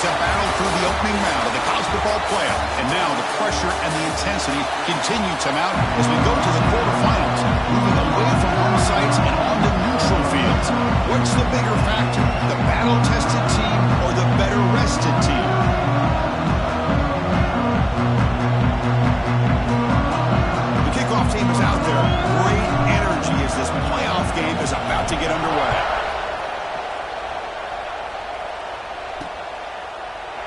a battle through the opening round of the college football playoff. And now the pressure and the intensity continue to mount as we go to the quarterfinals, moving away from home sites and onto neutral fields. What's the bigger factor, the battle-tested team or the better-rested team? The kickoff team is out there. Great energy as this playoff game is about to get underway.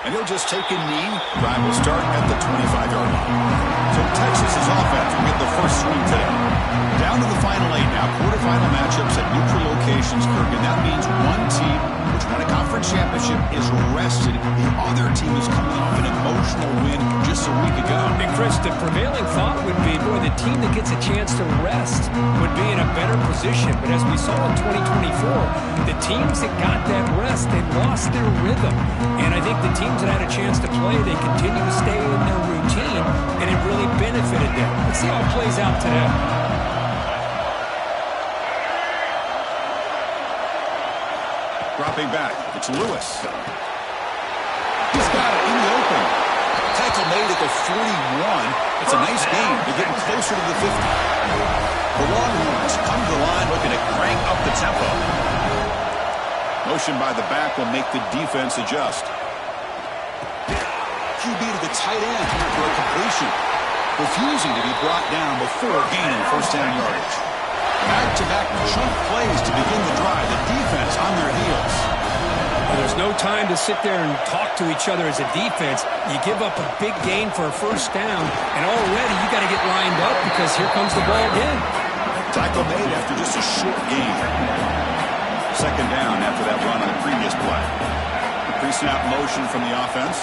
And he'll just take a knee. Drive will start at the 25-yard line. So Texas's offense will get the first swing today. Down to the final 8 now. Quarterfinal matchups at neutral locations, Kirk. And that means one team, which won a conference championship, is rested. The other team is coming off an emotional win just a week ago. And Chris, the prevailing thought would be, boy, the team that gets a chance to rest would be in a better position. But as we saw in 2024, the teams that got that rest, they lost their rhythm. And I think the teams that had a chance to play, they continue to stay in their routine, and it really benefited them. Let's see how it plays out today. Dropping back, it's Lewis. He's got it in the open. Tackle made at the 41. It's a nice gain. They're getting closer to the 50. The Longhorns come to the line looking to crank up the tempo. Motion by the back will make the defense adjust. QB to the tight end for a completion. Refusing to be brought down before gaining first down yardage. Back-to-back chunk plays to begin the drive. The defense on their heels. Well, there's no time to sit there and talk to each other as a defense. You give up a big gain for a first down, and already you got to get lined up because here comes the ball again. Tackle made after just a short gain. Second down after that run on the previous play. Pre-snap motion from the offense.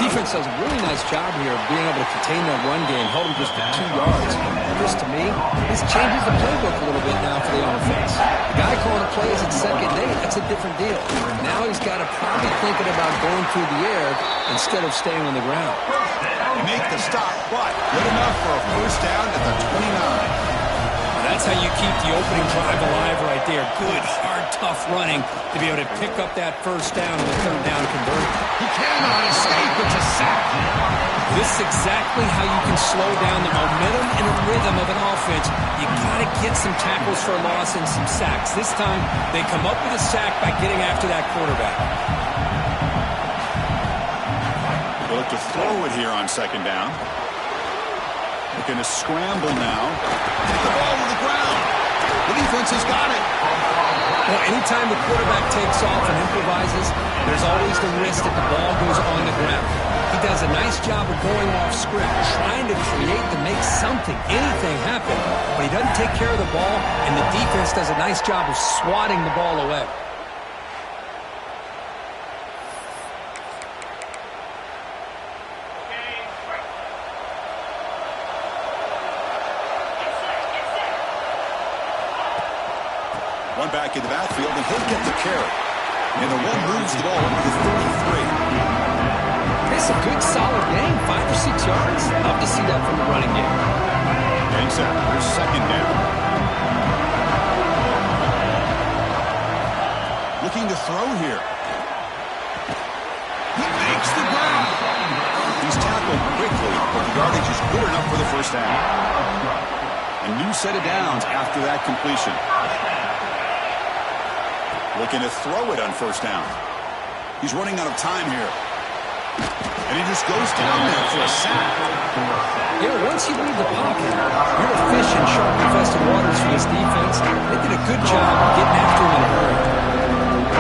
Defense does a really nice job here of being able to contain that run game, hold them just for 2 yards. This, to me, this changes the playbook a little bit now for the offense. The guy calling the plays at second and 8, that's a different deal. Now he's got to probably thinking about going through the air instead of staying on the ground. They make the stop, but good enough for a first down at the 29. That's how you keep the opening drive alive right there. Good, hard, tough running to be able to pick up that first down and the third down conversion. He cannot escape. It's a sack. This is exactly how you can slow down the momentum and the rhythm of an offense. You got to get some tackles for a loss and some sacks. This time, they come up with a sack by getting after that quarterback. They'll look to throw it here on second down. Looking to scramble now. Take the ball to the ground. The defense has got it. Well, anytime the quarterback takes off and improvises, there's always the risk that the ball goes on the ground. He does a nice job of going off script, trying to create to make something, anything happen. But he doesn't take care of the ball, and the defense does a nice job of swatting the ball away. One back in the backfield, and he'll get the carry. And the one moves the ball over to 33. It's a good, solid game, 5 or 6 yards. Love to see that from the running game. Thanks, there's second down. Looking to throw here. He makes the ground. He's tackled quickly, but the yardage is good enough for the first down. A new set of downs after that completion. Looking to throw it on first down. He's running out of time here. And he just goes down there for a sack. Yeah, once you leave the pocket, you're a fish in shark-infested waters for this defense. They did a good job of getting after him in a hurry.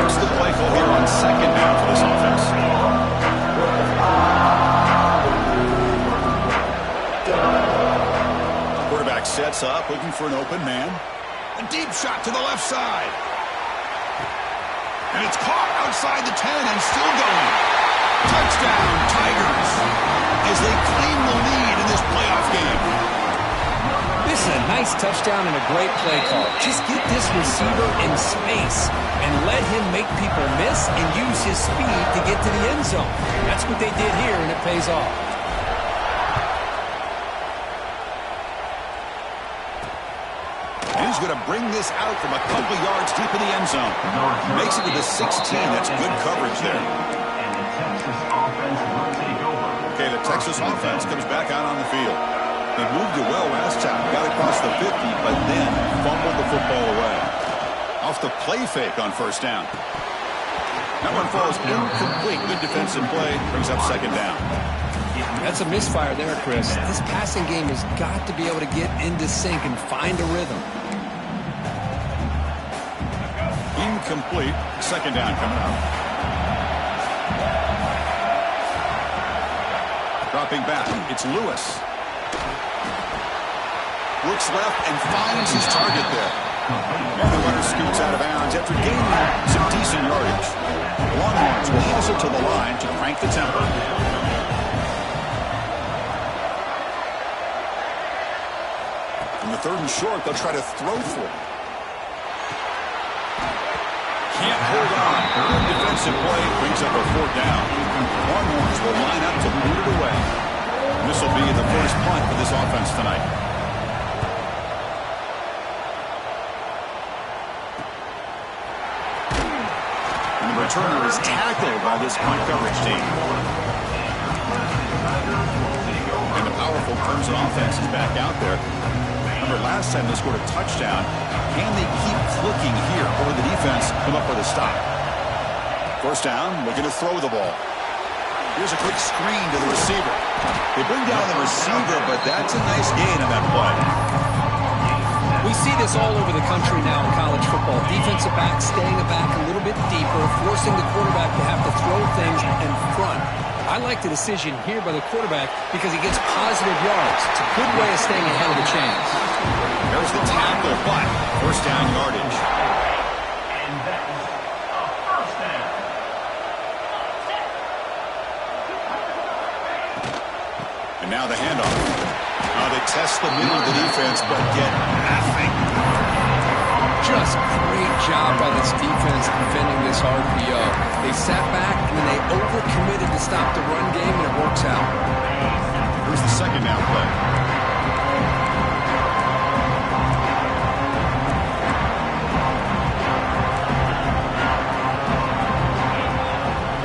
What's the play call here on second down for this offense? Quarterback sets up, looking for an open man. A deep shot to the left side. And it's caught outside the 10 and still going. Touchdown, Tigers, as they claim the lead in this playoff game. This is a nice touchdown and a great play call. Just get this receiver in space and let him make people miss and use his speed to get to the end zone. That's what they did here, and it pays off. And he's going to bring this out from a couple yards deep in the end zone. Makes it to the 16. That's good coverage there. Texas offense comes back out on the field. They moved it well last time, got across the 50, but then fumbled the football away. Off the play fake on first down. That one falls incomplete. Good defensive play, brings up second down. That's a misfire there, Chris. This passing game has got to be able to get into sync and find a rhythm. Incomplete. Second down coming up. Dropping back. It's Lewis. Looks left and finds his target there. And the runner scoots out of bounds after gaining some decent yardage. The Longhorns will hustle to the line to crank the tempo. In the third and short, they'll try to throw for it. Can't hold on. Good defensive play brings up a fourth down. Longhorns will line up to boot it away. And this will be the first punt for this offense tonight. And the returner is tackled by this punt coverage team. And the powerful Clemson offense is back out there. Remember last time they scored a touchdown. Can they keep clicking here, or the defense come up with a stop? First down, looking to throw the ball. Here's a quick screen to the receiver. They bring down the receiver, but that's a nice gain on that play. We see this all over the country now in college football. Defensive backs staying back a little bit deeper, forcing the quarterback to have to throw things in front. I like the decision here by the quarterback because he gets positive yards. It's a good way of staying ahead of the chains. There's the tackle, but first down yardage. And now the handoff. They test the middle of the defense, but get nothing. Just great job by this defense defending this RPO. They sat back, and then they overcommitted to stop the run game, and it works out. Here's the second down play.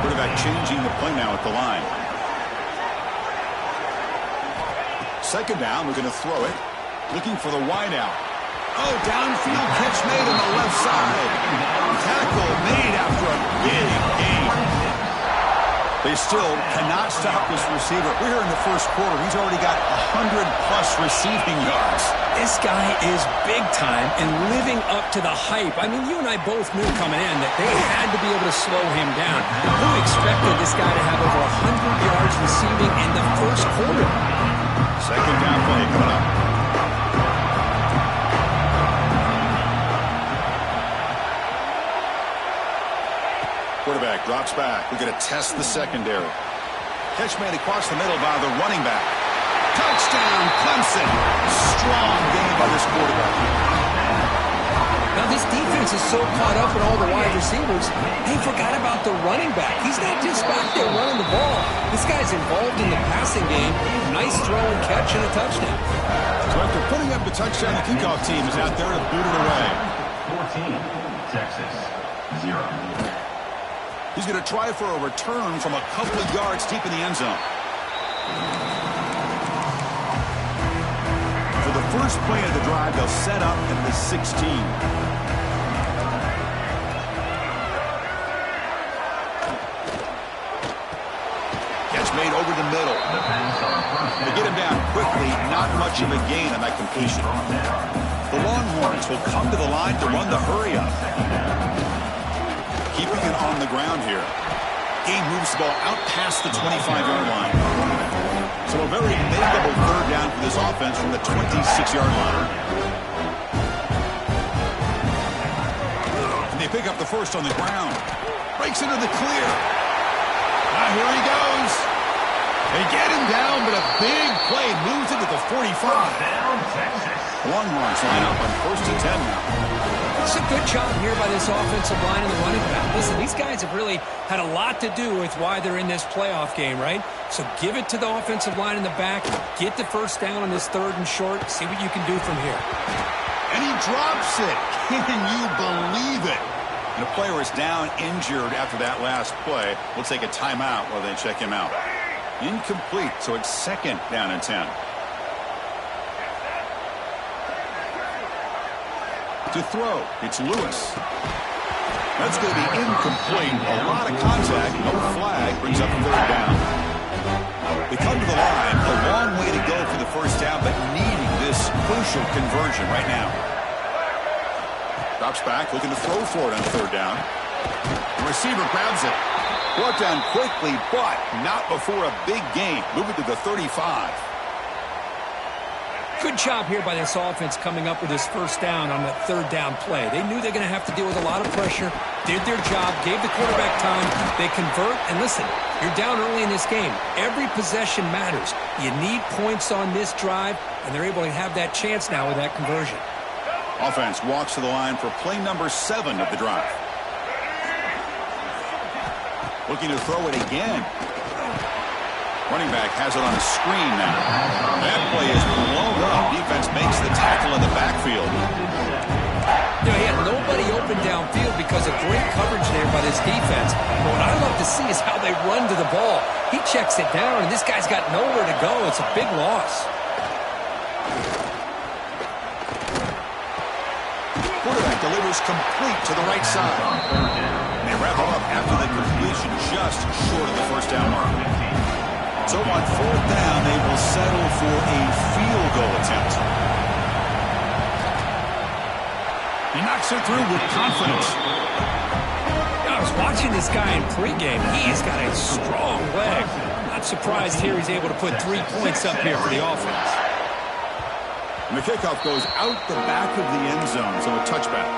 Quarterback changing the play now at the line. Second down, we're going to throw it. Looking for the wide out. Oh, downfield catch made on the left side. Tackle made after a big gain. They still cannot stop this receiver. We're here in the first quarter. He's already got 100-plus receiving yards. This guy is big time and living up to the hype. I mean, you and I both knew coming in that they had to be able to slow him down. Who expected this guy to have over 100 yards receiving in the first quarter? Second down play coming up. Quarterback drops back. We're going to test the secondary. Catch made across the middle by the running back. Touchdown, Clemson. Strong game by this quarterback. Now, this defense is so caught up in all the wide receivers, they forgot about the running back. He's not just back there running the ball. This guy's involved in the passing game. Nice throw and catch and a touchdown. So after putting up the touchdown, the kickoff team is out there to boot it away. 14, Texas, 0. He's going to try for a return from a couple of yards deep in the end zone. For the first play of the drive, they'll set up at the 16. Catch made over the middle. They get him down quickly, not much of a gain on that completion. The Longhorns will come to the line to run the hurry up. Keeping it on the ground here. Game moves the ball out past the 25-yard line. So a very makeable third down for this offense from the 26-yard line. And they pick up the first on the ground. Breaks into the clear. Now here he goes. They get him down, but a big play moves into the 45. Longhorns line up on first and 10 now. It's a good job here by this offensive line and the running back. Listen, these guys have really had a lot to do with why they're in this playoff game, right? So give it to the offensive line in the back. Get the first down on this third and short. See what you can do from here. And he drops it. Can you believe it? And the player is down injured after that last play. We'll take a timeout while they check him out. Incomplete, so it's 2nd down and 10. To throw, it's Lewis. That's going to be incomplete. A lot of contact, no flag, brings up 3rd down. They come to the line, a long way to go for the 1st down, but needing this crucial conversion right now. Drops back, looking to throw for it on 3rd down. The receiver grabs it. Brought down quickly, but not before a big gain. Moving to the 35. Good job here by this offense coming up with this 1st down on that 3rd down play. They knew they're going to have to deal with a lot of pressure, did their job, gave the quarterback time. They convert, and listen, you're down early in this game. Every possession matters. You need points on this drive, and they're able to have that chance now with that conversion. Offense walks to the line for play number 7 of the drive. Looking to throw it again. Running back has it on a screen now. That play is blown up. Defense makes the tackle in the backfield. You know, he had nobody open downfield because of great coverage there by this defense. But what I love to see is how they run to the ball. He checks it down, and this guy's got nowhere to go. It's a big loss. Quarterback delivers complete to the right side. They wrap it up after the completion just short of the 1st down mark. So on 4th down, they will settle for a field goal attempt. He knocks it through with confidence. I was watching this guy in pregame. He's got a strong leg. Not surprised here he's able to put 3 points up here for the offense. And the kickoff goes out the back of the end zone, so a touchback.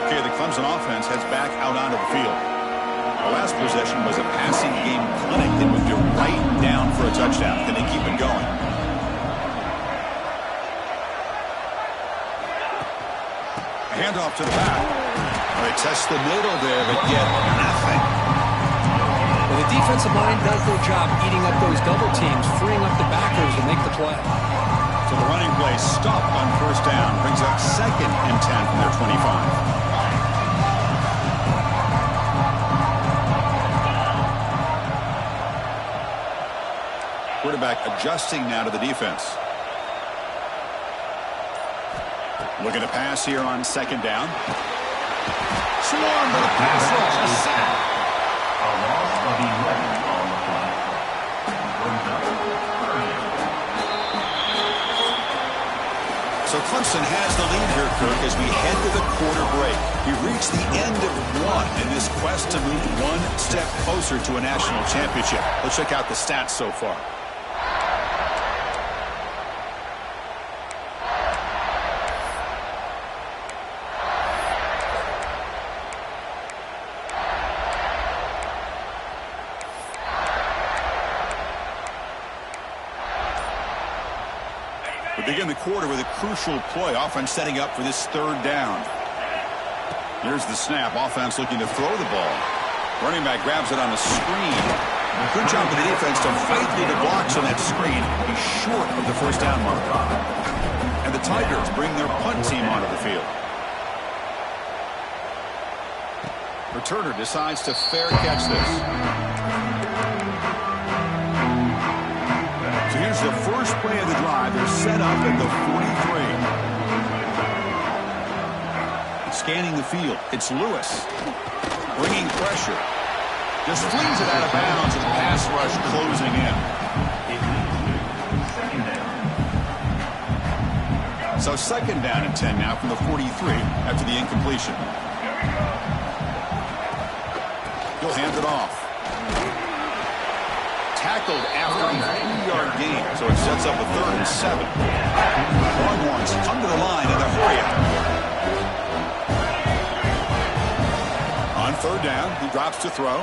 Okay, the Clemson offense heads back out onto the field. The last possession was a passing game clinic that moved it right down for a touchdown. Can they keep it going? Handoff to the back. They test the middle there, but get nothing. Well, the defensive line does their job eating up those double teams, freeing up the backers to make the play. So the running play stopped on 1st down. Brings up 2nd and 10 from their 25. Quarterback adjusting now to the defense. Looking to pass here on 2nd down. Swarm with a pass rush. A sack. A loss of 11 on the play. Brings up 30. So Clemson has the lead here, Kirk, as we head to the quarter break. We've reached the end of 1 in this quest to move 1 step closer to a national championship. Let's check out the stats so far. Begin the quarter with a crucial play. Offense setting up for this 3rd down. Here's the snap. Offense looking to throw the ball. Running back grabs it on a screen. Good job of the defense to fight through the blocks on that screen. He's short of the 1st down mark. And the Tigers bring their punt team onto the field. Returner decides to fair catch this. So here's the first play of the drive. They're set up at the 43. Scanning the field. It's Lewis. Bringing pressure. Just flings it out of bounds, and the pass rush closing in. So 2nd down and 10 now from the 43 after the incompletion. He'll hand it off. Tackled after a 3-yard gain, so it sets up a 3rd and 7. Longhorns under the line in a hurry out. On 3rd down, he drops to throw.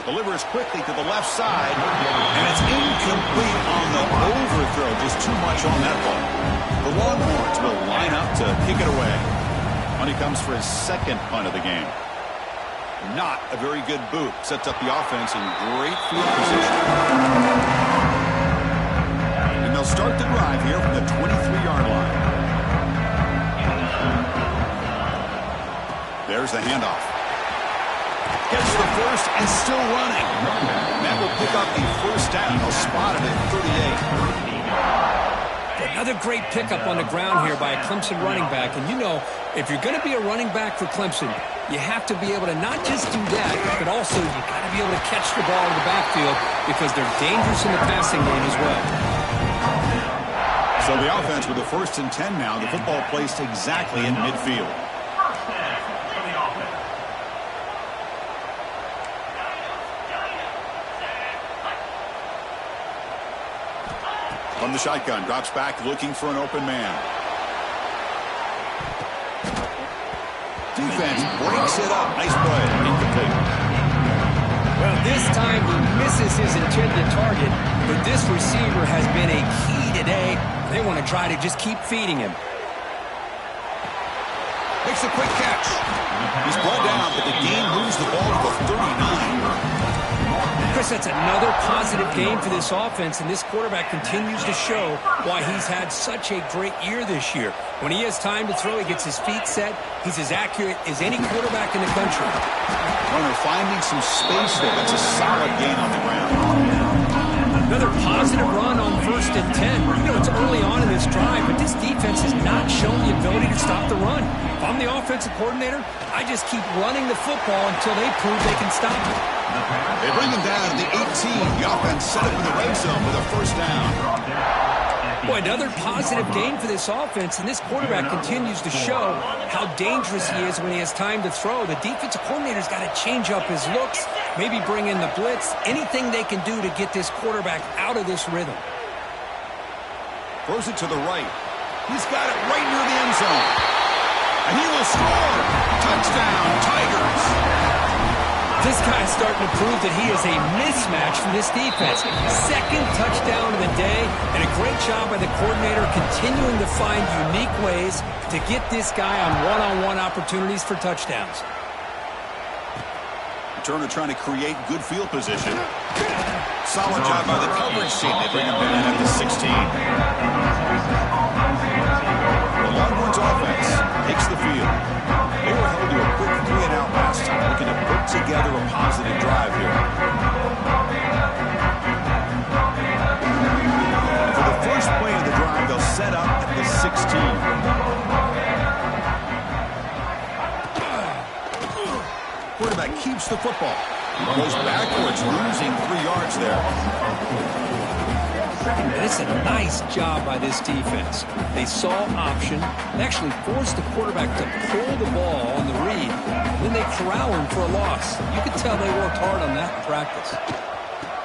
Delivers quickly to the left side, and it's incomplete on the overthrow. Just too much on that ball. The Longhorns will line up to kick it away. Money comes for his 2nd punt of the game. Not a very good boot. Sets up the offense in great field position. And they'll start the drive here from the 23-yard line. There's the handoff. Gets the first and still running. That will pick up the first down. He'll spot it at 38. Another great pickup on the ground here by a Clemson running back. And you know, if you're going to be a running back for Clemson, you have to be able to not just do that, but also you got to be able to catch the ball in the backfield because they're dangerous in the passing game as well. So the offense with the 1st and 10 now. The football placed exactly in midfield. From the shotgun, drops back looking for an open man. Defense breaks it up. Nice play. Incomplete. Well, this time he misses his intended target, but this receiver has been a key today. They want to try to just keep feeding him. Makes a quick catch. He's brought down, but the game moves the ball to the 39. Chris, that's another positive game for this offense, and this quarterback continues to show why he's had such a great year this year. When he has time to throw, he gets his feet set. He's as accurate as any quarterback in the country. Runner finding some space there. That's a solid gain on the ground. Another positive run on 1st and 10. You know, it's early on in this drive, but this defense has not shown the ability to stop the run. If I'm the offensive coordinator, I just keep running the football until they prove they can stop it. They bring him down to the 18. The offense set up in the red zone with a first down. Boy, another positive game for this offense, and this quarterback continues to show how dangerous he is when he has time to throw. The defensive coordinator's got to change up his looks, maybe bring in the blitz, anything they can do to get this quarterback out of this rhythm. Throws it to the right. He's got it right near the end zone. And he will score. Touchdown, Tigers. This guy's starting to prove that he is a mismatch for this defense. 2nd touchdown of the day, and a great job by the coordinator continuing to find unique ways to get this guy on one-on-one opportunities for touchdowns. Turner trying to create good field position. Solid job by the coverage team. They bring him down at the 16. The Longhorns offense takes the field. They were held to a quick 3-and-out last time, looking to put together a positive drive here. For the first play of the drive, they'll set up at the 16. Quarterback keeps the football. Goes backwards, losing 3 yards there. And it's a nice job by this defense. They saw option, they actually forced the quarterback to pull the ball on the read, and then they corral him for a loss. You can tell they worked hard on that in practice.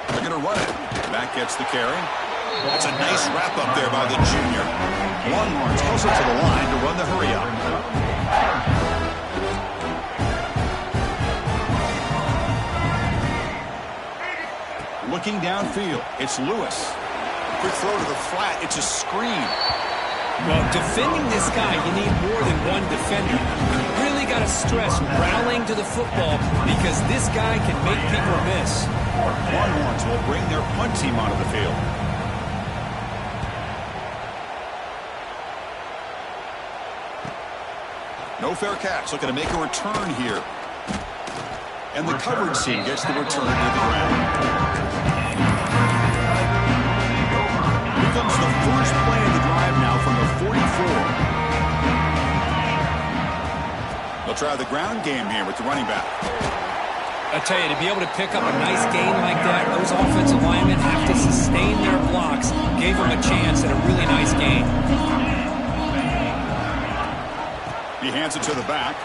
They're going to run it. Back gets the carry. That's a nice wrap up there by the junior. Longhorns closer to the line to run the hurry up. Looking downfield, it's Lewis. Quick throw to the flat, it's a screen. Well, defending this guy, you need more than one defender. You really got to stress rallying to the football because this guy can make people miss. Longhorns will bring their punt team onto the field. No fair catch, looking to make a return here. And the coverage team gets the return to the ground. Here comes the first play of the drive now from the 44. They'll try the ground game here with the running back. I tell you, to be able to pick up a nice gain like that, those offensive linemen have to sustain their blocks. Gave them a chance at a really nice gain. He hands it to the back.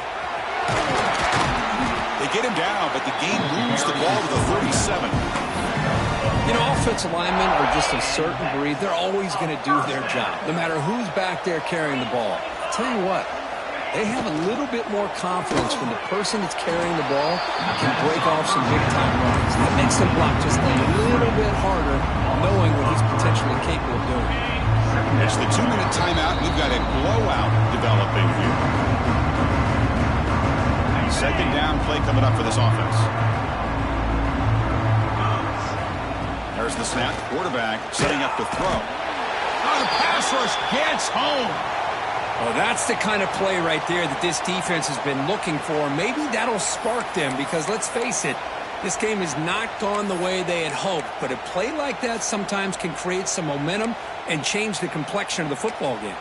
They get him down, but the game moves the ball to the 37. You know, offensive linemen are just a certain breed. They're always going to do their job, no matter who's back there carrying the ball. I'll tell you what, they have a little bit more confidence when the person that's carrying the ball can break off some big-time runs. That makes them block just a little bit harder, knowing what he's potentially capable of doing. It's the 2-minute timeout. We've got a blowout developing here. Second down play coming up for this offense. There's the snap. Quarterback setting up to throw. Oh, the pass rush gets home. Well, that's the kind of play right there that this defense has been looking for. Maybe that'll spark them because, let's face it, This game has not gone the way they had hoped, but a play like that sometimes can create some momentum and change the complexion of the football game.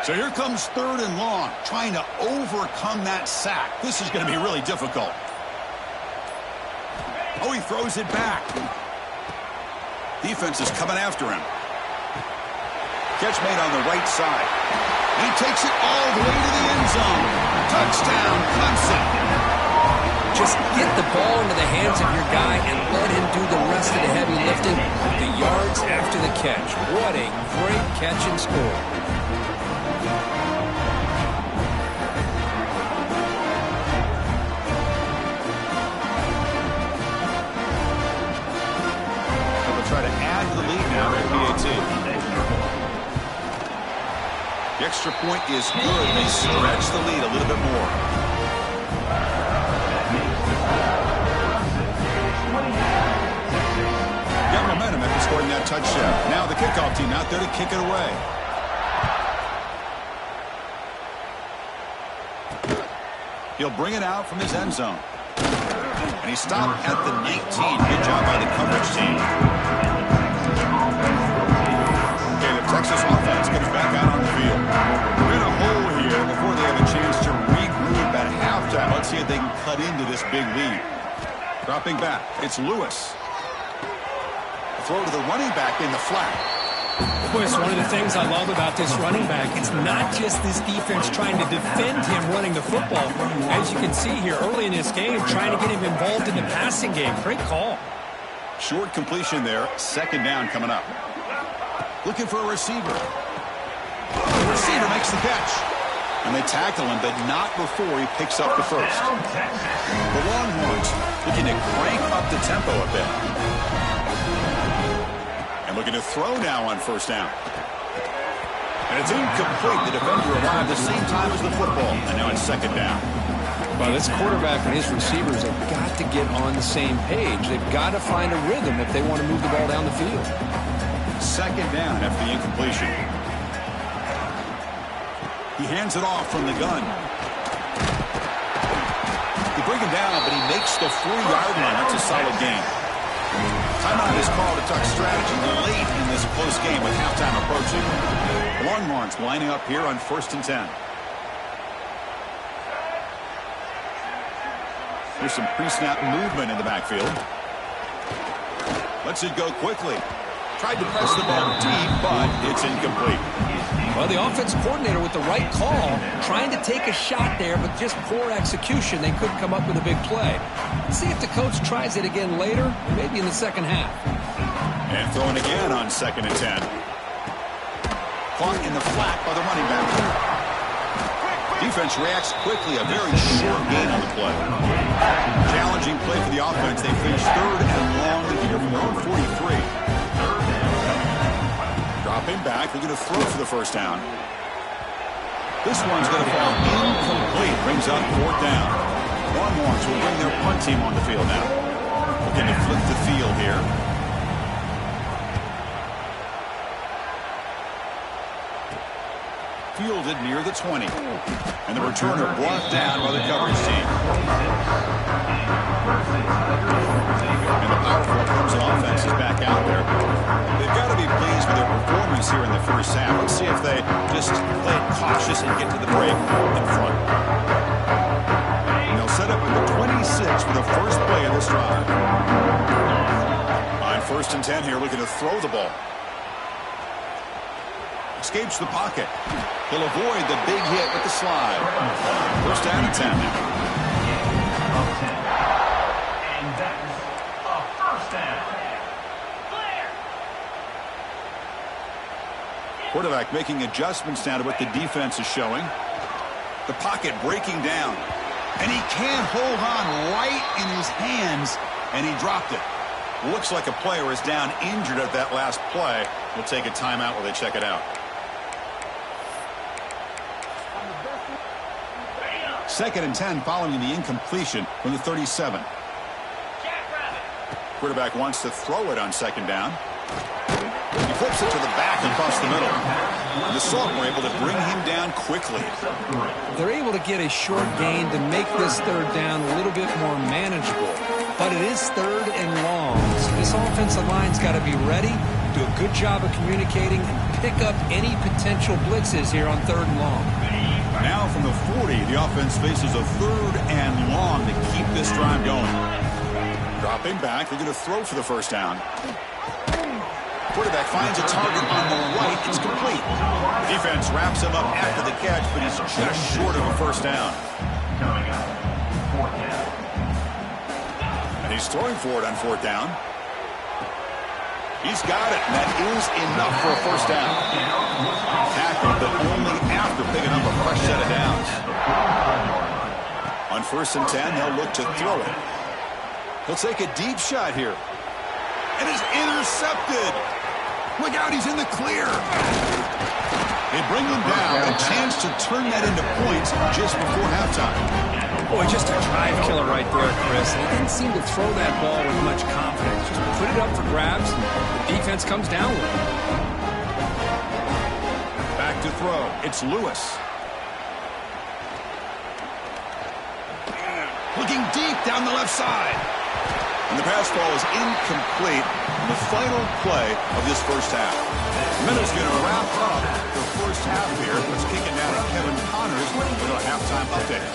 So here comes 3rd and long, trying to overcome that sack. This is going to be really difficult. Oh, he throws it back. Defense is coming after him. Catch made on the right side. He takes it all the way to the end zone. Touchdown, Clemson. Just get the ball into the hands of your guy and let him do the rest of the heavy lifting, the yards after the catch. What a great catch and score. Try to add to the lead now at PAT. The extra point is good. They stretch the lead a little bit more. Got momentum after scoring that touchdown. Now the kickoff team out there to kick it away. He'll bring it out from his end zone. And he stopped at the 19. Good job by the coverage team. Okay, the Texas offense comes back out on the field. We're in a hole here before they have a chance to regroup at halftime. Let's see if they can cut into this big lead. Dropping back, it's Lewis. Throw to the running back in the flat. Boy, it's one of the things I love about this running back. It's not just this defense trying to defend him running the football. As you can see here early in this game, trying to get him involved in the passing game. Great call. Short completion there. 2nd down coming up. Looking for a receiver. The receiver makes the catch. And they tackle him, but not before he picks up the first. The Longhorns looking to crank up the tempo a bit. And looking to throw now on 1st down. And it's incomplete. The defender arrived the same time as the football. And now it's 2nd down. Well, this quarterback and his receivers have got to get on the same page. They've got to find a rhythm if they want to move the ball down the field. 2nd down after the incompletion. He hands it off from the gun. They bring him down, but he makes the 4-yard line. That's a solid gain. Timeout is called to talk strategy late in this close game with halftime approaching. Longhorns lining up here on 1st and 10. There's some pre-snap movement in the backfield. Lets it go quickly. Tried to press the ball deep, but it's incomplete. Well, the offense coordinator with the right call, trying to take a shot there, but just poor execution. They couldn't come up with a big play. Let's see if the coach tries it again later, maybe in the 2nd half. And throwing again on 2nd and 10. Caught in the flat by the running back. Defense reacts quickly, a very short gain on the play. Challenging play for the offense. They finish 3rd and long here from their own 43. Dropping back, they're going to throw for the 1st down. This one's going to fall incomplete. Brings up 4th down. Longhorns will bring their punt team on the field now. Looking to flip the field here. Fielded near the 20. And the returner brought down by the coverage team. And the powerful Clemson offense is back out there. They've got to be pleased with their performance here in the 1st half. Let's see if they just play it cautious and get to the break in front. And they'll set up at the 26 for the first play of this drive. On 1st and 10 here, looking to throw the ball. Escapes the pocket. He'll avoid the big hit with the slide. 1st down and 10 now. And that's a 1st down. Quarterback making adjustments now to what the defense is showing. The pocket breaking down. And he can't hold on right in his hands, and he dropped it. Looks like a player is down injured at that last play. We'll take a timeout while they check it out. 2nd and 10 following the incompletion from the 37. Quarterback wants to throw it on 2nd down. He flips it to the back across the middle. And the Sultan were able to bring him down quickly. They're able to get a short gain to make this third down a little bit more manageable. But it is third and long. So this offensive line's got to be ready, do a good job of communicating, and pick up any potential blitzes here on third and long. Now from the 40, the offense faces a third and long to keep this drive going. Dropping back, they're going to throw for the first down. Quarterback finds a target on the right. It's complete. Defense wraps him up after the catch, but he's just short of a first down. And he's throwing for it on fourth down. He's got it, and that is enough for a first down. Tackled, but only after picking up a fresh set of downs. On first and 10, they'll look to throw it. He'll take a deep shot here. And is intercepted. Look out, he's in the clear. They bring him down, a chance to turn that into points just before halftime. Boy, just a drive killer right there, Chris. He didn't seem to throw that ball with much confidence. Just put it up for grabs, and the defense comes down with it. Back to throw. It's Lewis. Looking deep down the left side. And the pass ball is incomplete in the final play of this first half. Minutes going to wrap up the first half here. Let's kick it down to Kevin Connors with a halftime update.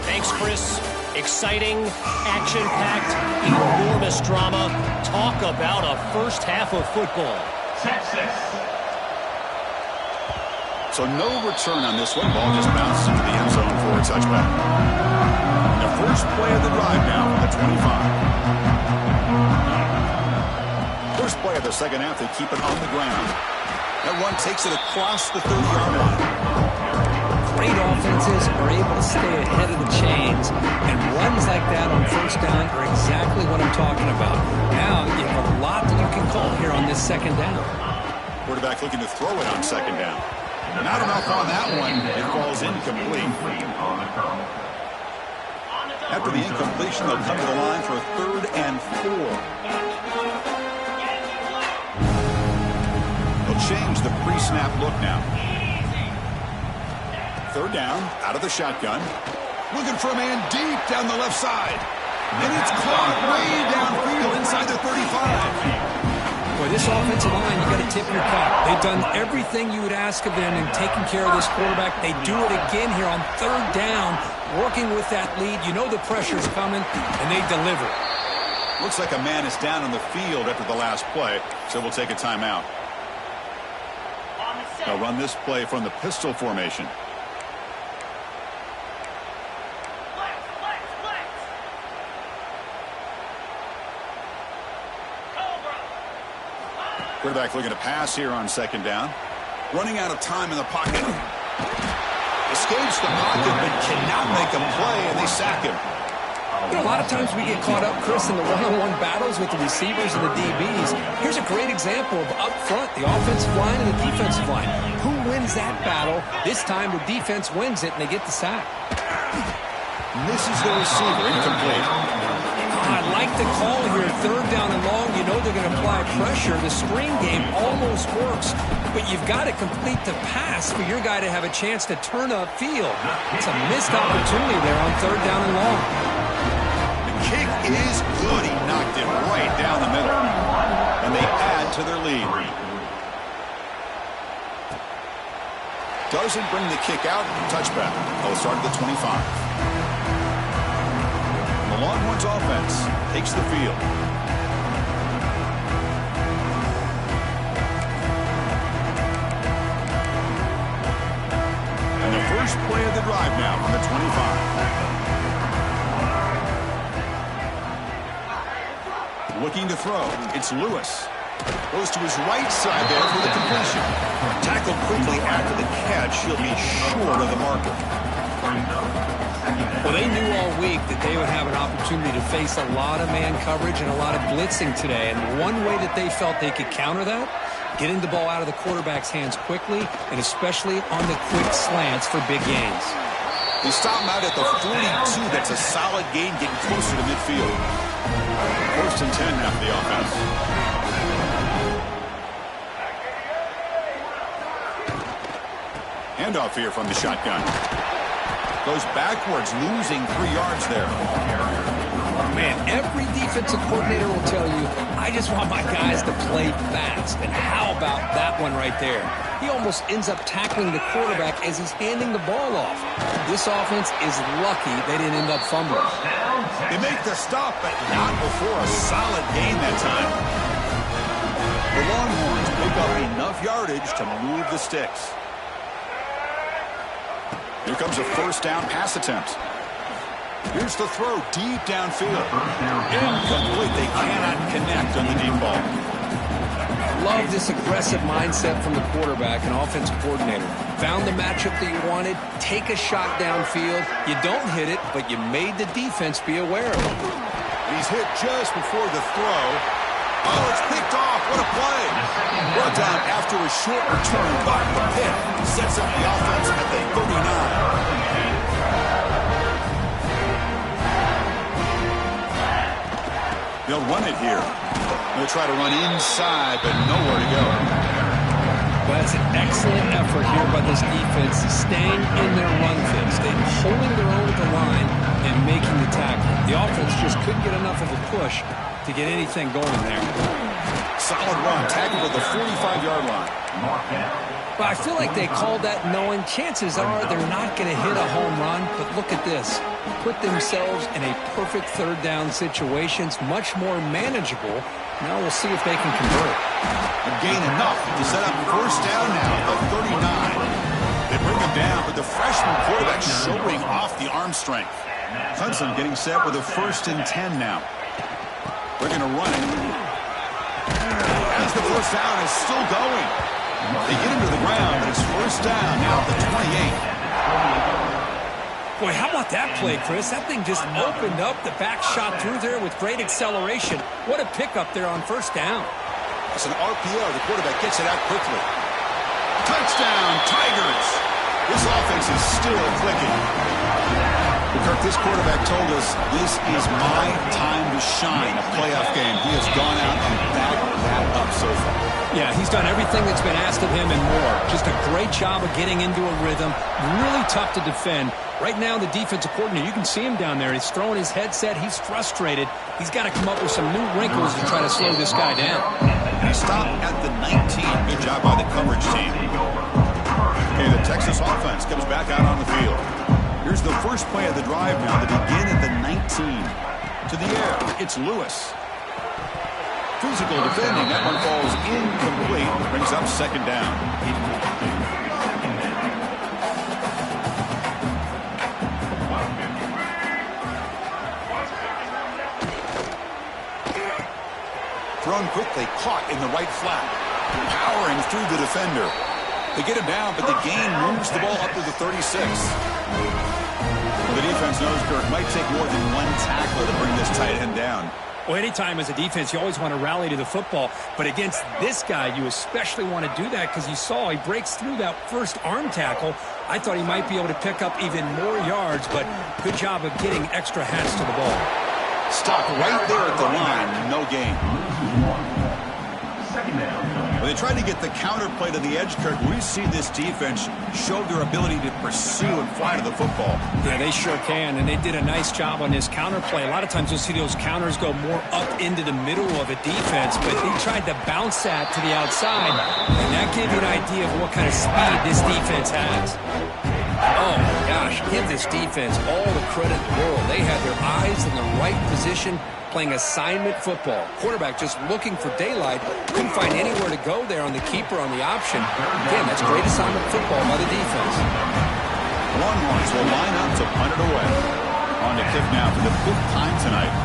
Thanks, Chris. Exciting, action-packed, enormous drama. Talk about a first half of football. Texas. So no return on this one. Ball just bounces into the end zone for a touchback. And the first play of the drive now from the 25. First play of the second half, they keep it on the ground. That one takes it across the 30-yard line. Great offenses are able to stay ahead of the chains, and runs like that on first down are exactly what I'm talking about. Now you have a lot that you can call here on this second down. Quarterback looking to throw it on second down. Not enough on that one. It falls incomplete. After the incompletion, they'll come to the line for a third and 4. They'll change the pre-snap look now. Third down, out of the shotgun. Looking for a man deep down the left side. And it's caught way downfield inside the 35. Boy, this offensive line, you got to tip your cap. They've done everything you would ask of them in taking care of this quarterback. They do it again here on third down, working with that lead. You know the pressure's coming, and they deliver. Looks like a man is down on the field after the last play, so we'll take a timeout. They'll run this play from the pistol formation. Quarterback looking to pass here on second down. Running out of time in the pocket. Escapes the pocket but cannot make a play, and they sack him. You know, a lot of times we get caught up, Chris, in the one-on-one battles with the receivers and the DBs. Here's a great example of up front, the offensive line and the defensive line. Who wins that battle? This time the defense wins it, and they get the sack. Misses the receiver, incomplete. I like the call here, third down and long. You know they're going to apply pressure. The screen game almost works, but you've got to complete the pass for your guy to have a chance to turn upfield. It's a missed opportunity there on third down and long. The kick is good. He knocked it right down the middle. And they add to their lead. Doesn't bring the kick out. Touchback. They'll start at the 25. The Longhorns offense takes the field. And the first play of the drive now from the 25. Looking to throw. It's Lewis. Goes to his right side there for the completion. Tackled quickly after the catch. He'll be short of the marker. Well, they knew all week that they would have an opportunity to face a lot of man coverage and a lot of blitzing today. And one way that they felt they could counter that, getting the ball out of the quarterback's hands quickly, and especially on the quick slants for big gains. They stop him out at the 42. That's a solid gain, getting closer to midfield. First and 10 now for the offense. Handoff here from the shotgun. Goes backwards, losing 3 yards there. Man, every defensive coordinator will tell you, I just want my guys to play fast. And how about that one right there? He almost ends up tackling the quarterback as he's handing the ball off. This offense is lucky they didn't end up fumbling. They make the stop, but not before a solid gain that time. The Longhorns pick up enough yardage to move the sticks. Here comes a first down pass attempt. Here's the throw deep downfield. Incomplete. They cannot connect on the deep ball. Love this aggressive mindset from the quarterback and offensive coordinator. Found the matchup that you wanted, take a shot downfield. You don't hit it, but you made the defense be aware of it. He's hit just before the throw. Oh, it's picked off. What a play. Brought down after a short return, but the pick sets up the offense at the 39. They'll run it here. They'll try to run inside, but nowhere to go. Well, that's an excellent effort here by this defense, staying in their run fix. They're holding their own at the line and making the tackle. The offense just couldn't get enough of a push to get anything going there. Solid run, tackled at the 45-yard line. But I feel like they called that knowing chances are they're not going to hit a home run. But look at this. Put themselves in a perfect third down situation. It's much more manageable. Now we'll see if they can convert. Gain enough to set up first down now at 39. They bring him down, but the freshman quarterback showing off the arm strength. Clemson getting set with a 1st and 10 now. They're going to run it. As the first down is still going. They get him to the ground, but it's first down now at the 28. Boy, how about that play, Chris? That thing just opened up. The back shot through there with great acceleration. What a pickup there on first down. It's an RPO. The quarterback gets it out quickly. Touchdown, Tigers! This offense is still clicking. Kirk, this quarterback told us this is my time to shine, a playoff game. He has gone out and backed that up so far. Yeah, he's done everything that's been asked of him and more. Just a great job of getting into a rhythm. Really tough to defend. Right now, the defensive coordinator, you can see him down there. He's throwing his headset. He's frustrated. He's got to come up with some new wrinkles to try to slow this guy down. He stopped at the 19. Good job by the coverage team. Okay, the Texas offense comes back out on the field. Here's the first play of the drive now. They begin at the 19. To the air, it's Lewis. Physical defending. That one falls incomplete. Brings up second down. Thrown quickly, caught in the right flat. Powering through the defender. They get him down, but the gain moves the ball up to the 36. Well, the defense knows Kirk might take more than one tackler to bring this tight end down. Well, anytime as a defense, you always want to rally to the football. But against this guy, you especially want to do that because you saw he breaks through that first arm tackle. I thought he might be able to pick up even more yards, but good job of getting extra hats to the ball. Stopped right there at the line. No gain. When they tried to get the counter play to the edge, Kirk, we see this defense show their ability to pursue and fly to the football. Yeah, they sure can, and they did a nice job on this counter play. A lot of times you'll see those counters go more up into the middle of a defense, but they tried to bounce that to the outside, and that gave you an idea of what kind of speed this defense has. Oh, my gosh, give this defense all the credit in the world. They had their eyes in the right position, playing assignment football. Quarterback just looking for daylight. Couldn't find anywhere to go there on the keeper on the option. Again, that's great assignment football by the defense. Longhorns will line up to punt it away. On to kick now for the 5th time tonight.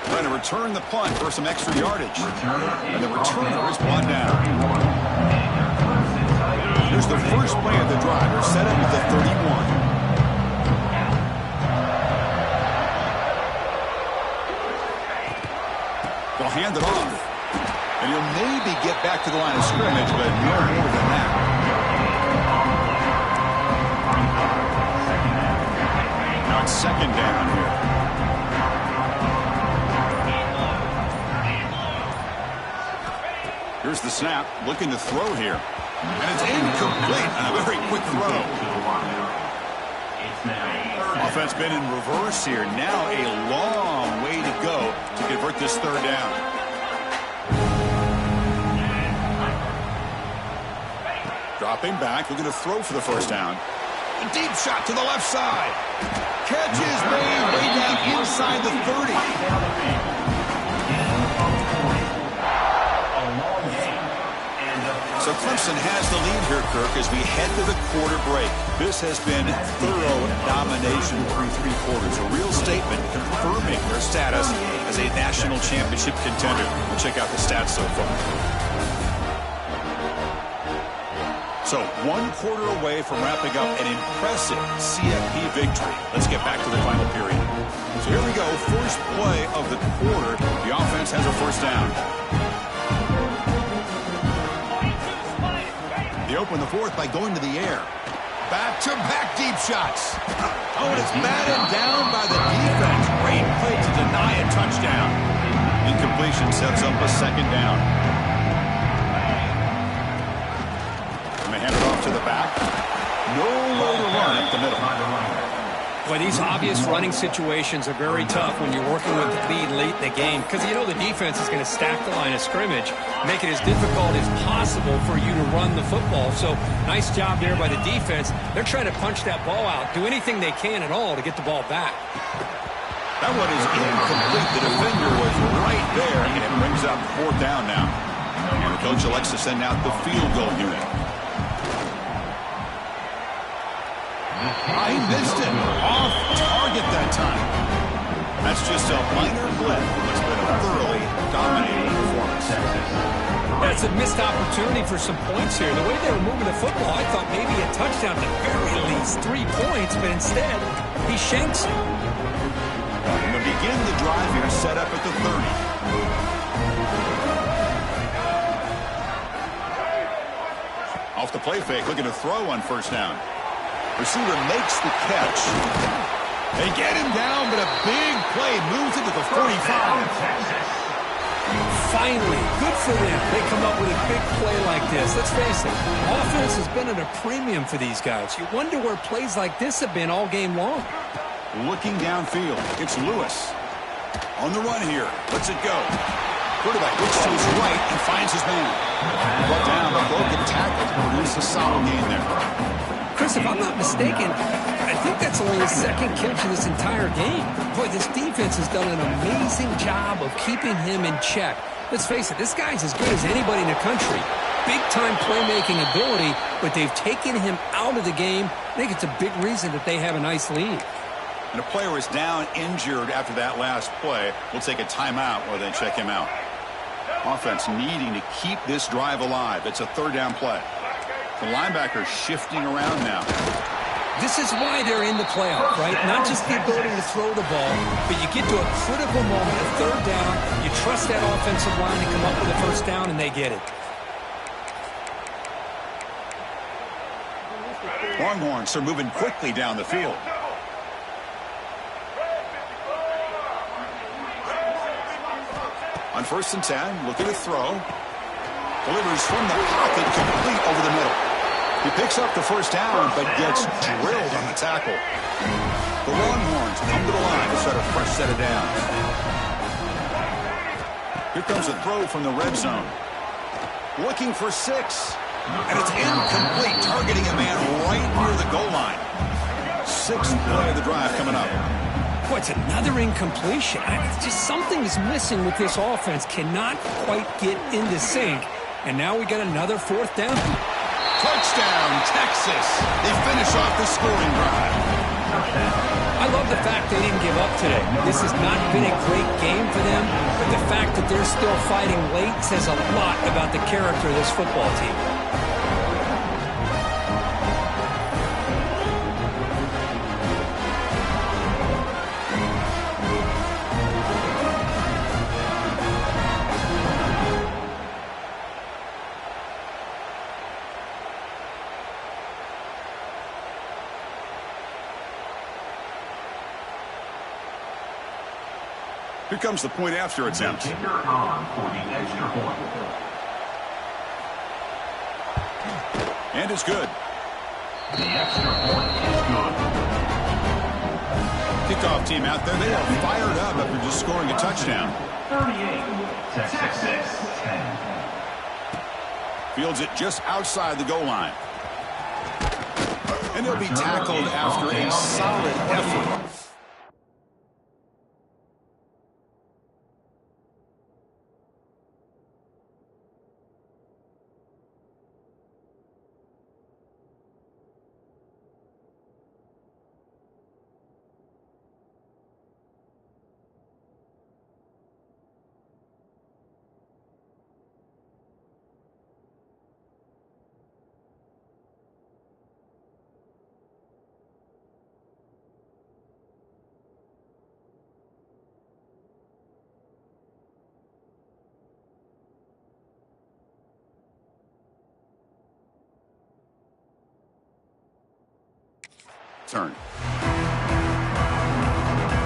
Trying to return the punt for some extra yardage. And the returner is brought down. Here's the first play of the drive. They're set up at the 31. They'll hand it off. And he'll maybe get back to the line of scrimmage, but no more than that. Now it's second down here. Here's the snap, looking to throw here. And it's incomplete on a very quick throw. Offense been in reverse here. Now a long way to go to convert this third down. Dropping back, looking to throw for the first down. A deep shot to the left side. Catch is made way down inside the 30. So Clemson has the lead here, Kirk, as we head to the quarter break. This has been thorough domination through 3 quarters. A real statement confirming their status as a national championship contender. We'll check out the stats so far. So 1 quarter away from wrapping up an impressive CFP victory. Let's get back to the final period. So here we go. First play of the quarter. The offense has a first down. They open the fourth by going to the air. Back-to-back deep shots. Oh, and it's batted down by the defense. Great play to deny a touchdown. Incompletion sets up a second down. And they hand it off to the back. Nowhere to run up the middle. Boy, these obvious running situations are very tough when you're working with the lead late in the game because you know the defense is going to stack the line of scrimmage, make it as difficult as possible for you to run the football. So nice job there by the defense. They're trying to punch that ball out, do anything they can at all to get the ball back. That one is incomplete. The defender was right there, and it brings up 4th down now. And the coach elects to send out the field goal unit. I missed it. Off target that time. That's just a minor blip. It's been a thoroughly dominating performance. That's a missed opportunity for some points here. The way they were moving the football, I thought maybe a touchdown at the very least 3 points, but instead, he shanks it. And to begin the drive here, set up at the 30. Off the play fake, looking to throw on first down. Receiver makes the catch. They get him down, but a big play moves into the 45. Finally, good for them. They come up with a big play like this. Let's face it, offense has been at a premium for these guys. You wonder where plays like this have been all game long. Looking downfield, it's Lewis. On the run here, lets it go. Quarterback looks to his right and finds his man. Brought down, a broken tackle to produce a solid gain there. Chris, if I'm not mistaken, I think that's only his 2nd catch of this entire game. Boy, this defense has done an amazing job of keeping him in check. Let's face it, this guy's as good as anybody in the country. Big-time playmaking ability, but they've taken him out of the game. I think it's a big reason that they have a nice lead. And a player is down injured after that last play. We'll take a timeout while they check him out. Offense needing to keep this drive alive. It's a 3rd down play. The linebacker shifting around now. This is why they're in the playoff, right? Not just the ability to throw the ball, but you get to a critical moment, a 3rd down. You trust that offensive line to come up with a first down, and they get it. Longhorns are moving quickly down the field. On 1st and 10, looking to throw. Delivers from the pocket, complete over the middle. He picks up the first down, but gets drilled on the tackle. The Longhorns come to the line to start a fresh set of downs. Here comes a throw from the red zone. Looking for 6. And it's incomplete, targeting a man right near the goal line. 6th play of the drive coming up. Boy, it's another incompletion. Just something is missing with this offense. Cannot quite get into sync. And now we got another 4th down. Touchdown, Texas. They finish off the scoring drive. I love the fact they didn't give up today. This has not been a great game for them, but the fact that they're still fighting late says a lot about the character of this football team. Here comes the point after attempt. And it's good. The extra point is good. Kickoff team out there. They are fired up after just scoring a touchdown. 38, Texas 10. Fields it just outside the goal line. And he'll be tackled after a solid effort. Turn.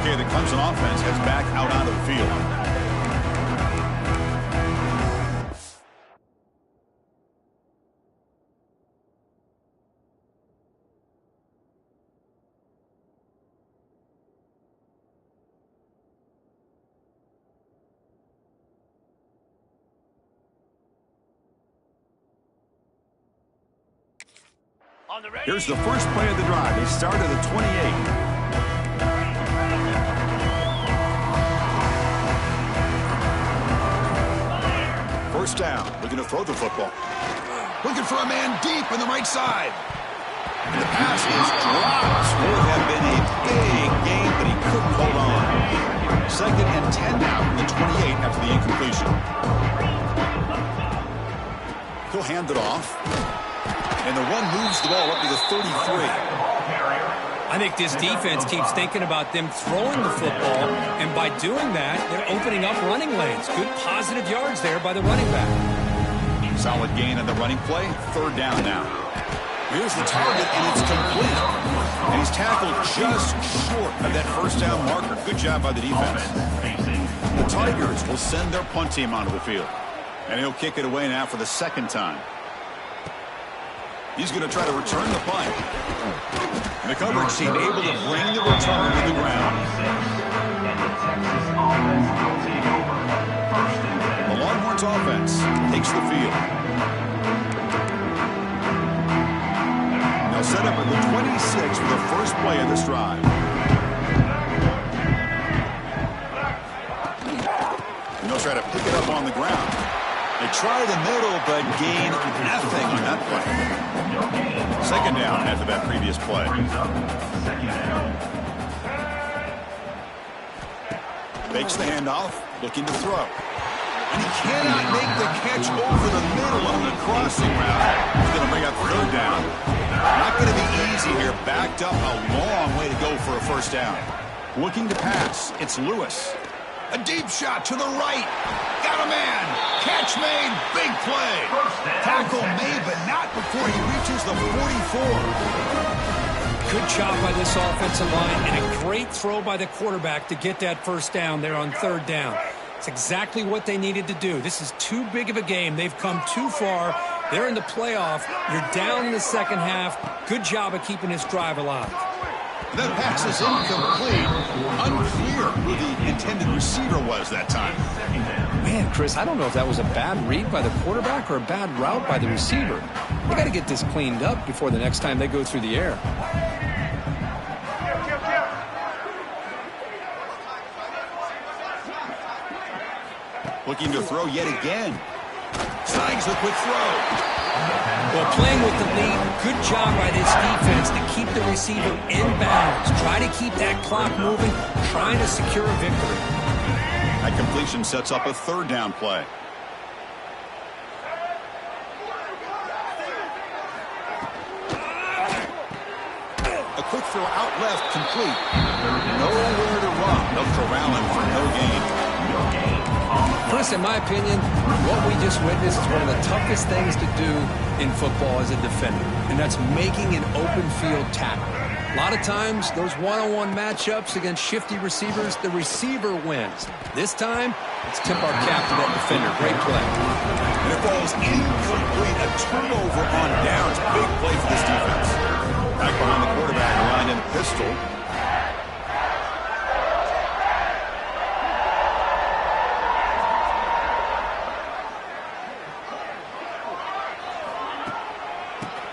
Okay, the Clemson offense heads back out onto the field. Here's the first play of the drive. They start at the 28. First down. Looking to throw the football. Looking for a man deep on the right side. And the pass is dropped. Would have been a big gain, but he couldn't hold on. 2nd and 10 now from the 28 after the incompletion. He'll hand it off. And the run moves the ball up to the 33. I think this defense keeps thinking about them throwing the football, and by doing that, they're opening up running lanes. Good positive yards there by the running back. Solid gain on the running play. 3rd down now. Here's the target, and it's complete. And he's tackled just short of that first down marker. Good job by the defense. The Tigers will send their punt team onto the field. And he'll kick it away now for the 2nd time. He's going to try to return the punt. And the coverage team able to bring the return to the ground. The Longhorns offense takes the field. Now set up at the 26 for the first play of this drive. And they'll try to pick it up on the ground. They try the middle, but gain nothing on that play. 2nd down after that previous play. Fakes the handoff, looking to throw. And he cannot make the catch over the middle on the crossing route. He's going to bring up 3rd down. Not going to be easy here. Backed up a long way to go for a first down. Looking to pass. It's Lewis. A deep shot to the right. Got a man. Catch made. Big play. Tackle made, but not before he reaches the 44. Good job by this offensive line, and a great throw by the quarterback to get that first down there on 3rd down. It's exactly what they needed to do. This is too big of a game. They've come too far. They're in the playoff. You're down in the 2nd half. Good job of keeping this drive alive. That pass is incomplete. Unclear who the intended receiver was that time. Man, Chris, I don't know if that was a bad read by the quarterback or a bad route by the receiver. They got to get this cleaned up before the next time they go through the air. Looking to throw yet again. Snags the quick throw. Well, playing with the lead, good job by this defense to keep the receiver in bounds. Try to keep that clock moving, trying to secure a victory. That completion sets up a 3rd down play. A quick throw out left, complete. Nowhere to run. They'll corral him for no gain. Chris, in my opinion, what we just witnessed is one of the toughest things to do in football as a defender, and that's making an open field tackle. A lot of times, those one-on-one matchups against shifty receivers, the receiver wins. This time, let's tip our cap to that defender. Great play. And it falls incomplete. A turnover on downs. Big play for this defense. Back behind the quarterback line in pistol.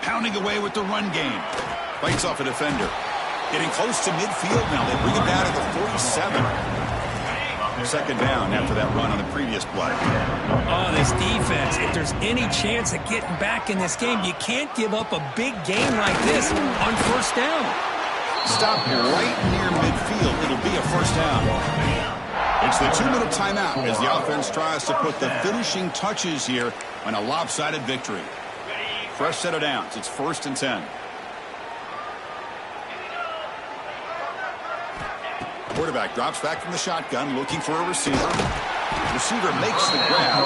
Pounding away with the run game. Fights off a defender. Getting close to midfield now. They bring him down to the 47. Second down after that run on the previous play. Oh, this defense, if there's any chance of getting back in this game, you can't give up a big game like this on first down. Stop right near midfield. It'll be a first down. It's the 2-minute timeout as the offense tries to put the finishing touches here on a lopsided victory. Fresh set of downs. It's 1st and 10. Quarterback drops back from the shotgun, looking for a receiver. Receiver makes the grab.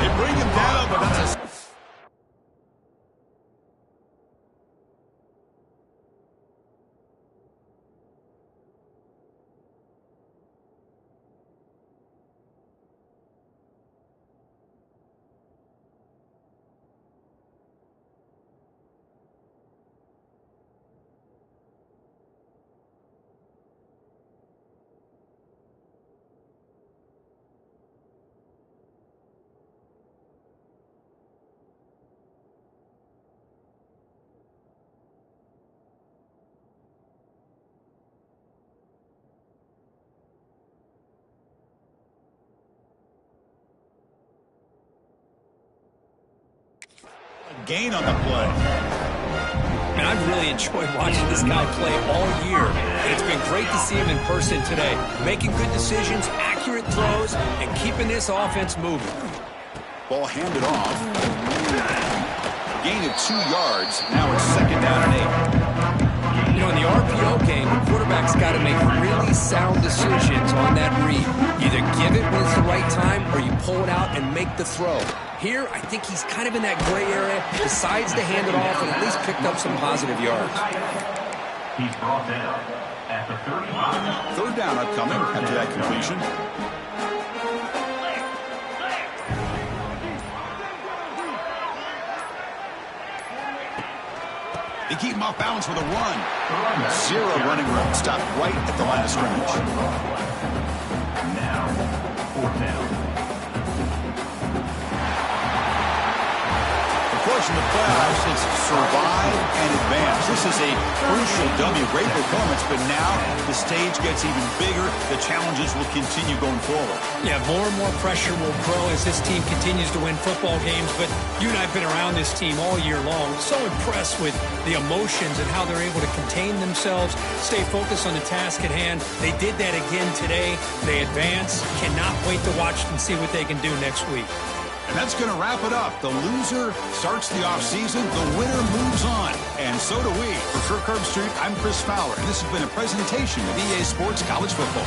They bring him down, but that's a... gain on the play. And I've really enjoyed watching this guy play all year. And it's been great to see him in person today. Making good decisions, accurate throws, and keeping this offense moving. Ball handed off. Gain of 2 yards. Now it's 2nd down and 8. You know, in the RPO game, the quarterback's got to make really sound decisions on that read. Either give it when it's the right time or you pull it out and make the throw. Here, I think he's kind of in that gray area, decides to hand it off and at least picked up some positive yards. He's brought down at the 35. 3rd down upcoming after that completion. They keep him off balance with a run. 0 running room. Stopped right at the line of scrimmage. Now, 4th down. In the playoffs, it's survive and advance. This is a crucial W. Great performance, but now the stage gets even bigger. The challenges will continue going forward. Yeah, more and more pressure will grow as this team continues to win football games, but you and I have been around this team all year long. So impressed with the emotions and how they're able to contain themselves, stay focused on the task at hand. They did that again today. They advance. Cannot wait to watch and see what they can do next week. And that's going to wrap it up. The loser starts the offseason. The winner moves on. And so do we. For Kirk Herbstreit, I'm Chris Fowler. And this has been a presentation of EA Sports College Football.